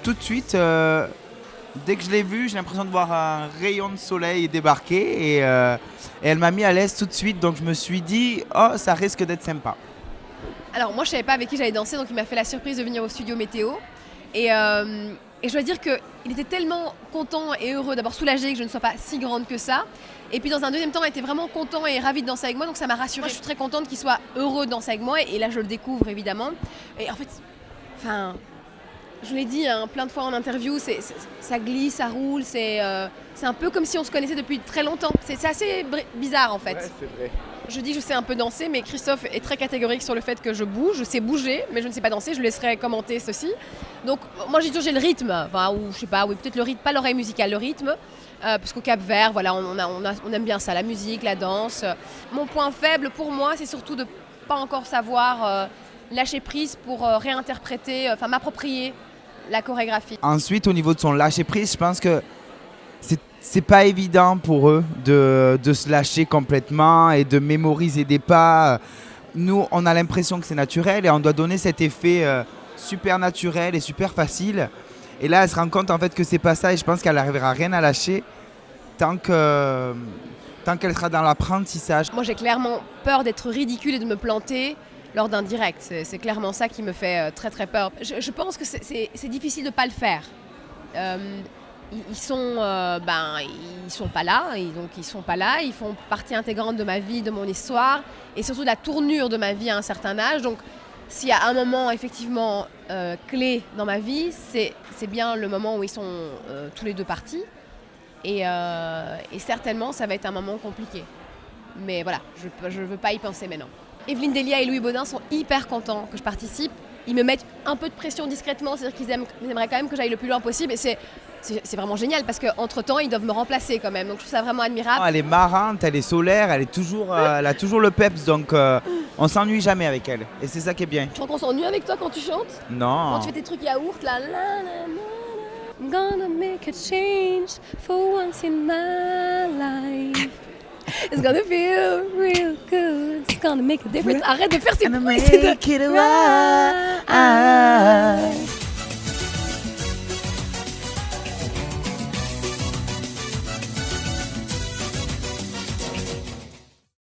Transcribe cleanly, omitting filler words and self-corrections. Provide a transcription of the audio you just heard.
tout de suite, dès que je l'ai vue, j'ai l'impression de voir un rayon de soleil débarquer et elle m'a mis à l'aise tout de suite. Donc je me suis dit, oh, ça risque d'être sympa. Alors moi je savais pas avec qui j'allais danser, donc il m'a fait la surprise de venir au studio Météo. Et je dois dire qu'il était tellement content et heureux, d'abord soulagé que je ne sois pas si grande que ça. Et puis dans un deuxième temps, il était vraiment content et ravi de danser avec moi, donc ça m'a rassurée. Moi, je suis très contente qu'il soit heureux de danser avec moi, et là je le découvre évidemment. Et en fait, je l'ai dit plein de fois en interview, ça glisse, ça roule, c'est un peu comme si on se connaissait depuis très longtemps. C'est assez bizarre en fait. Ouais, c'est vrai. Je dis que je sais un peu danser, mais Christophe est très catégorique sur le fait que je bouge. Je sais bouger, mais je ne sais pas danser. Je laisserai commenter ceci. Donc, moi, j'ai toujours j'ai le rythme. Ou je sais pas, oui, peut-être le rythme, pas l'oreille musicale, le rythme. Parce qu'au Cap-Vert, voilà, on aime bien ça, la musique, la danse. Mon point faible, pour moi, c'est surtout de pas encore savoir lâcher prise pour réinterpréter, m'approprier la chorégraphie. Ensuite, au niveau de son lâcher prise, je pense que c'est pas évident pour eux de se lâcher complètement et de mémoriser des pas. Nous, on a l'impression que c'est naturel et on doit donner cet effet super naturel et super facile. Et là, elle se rend compte en fait que c'est pas ça et je pense qu'elle n'arrivera à rien à lâcher tant qu'elle sera dans l'apprentissage. Moi, j'ai clairement peur d'être ridicule et de me planter lors d'un direct. C'est clairement ça qui me fait très très peur. Je pense que c'est difficile de ne pas le faire. Ils sont pas là, et donc ils sont pas là, ils font partie intégrante de ma vie, de mon histoire, et surtout de la tournure de ma vie à un certain âge. Donc s'il y a un moment effectivement clé dans ma vie, c'est bien le moment où ils sont tous les deux partis, et certainement ça va être un moment compliqué. Mais voilà, je veux pas y penser maintenant. Evelyne Delia et Louis Baudin sont hyper contents que je participe. Ils me mettent un peu de pression discrètement, c'est-à-dire qu'ils aimeraient quand même que j'aille le plus loin possible. Et c'est vraiment génial parce qu'entre-temps, ils doivent me remplacer quand même. Donc je trouve ça vraiment admirable. Elle est marrante, elle est solaire, elle a toujours le peps, donc on s'ennuie jamais avec elle. Et c'est ça qui est bien. Tu crois qu'on s'ennuie avec toi quand tu chantes? Non. Quand tu fais tes trucs yaourt, là, I'm gonna make a change for once in my life. It's gonna feel real good. It's gonna make a difference. Arrête de faire ces bruits. Make it alive.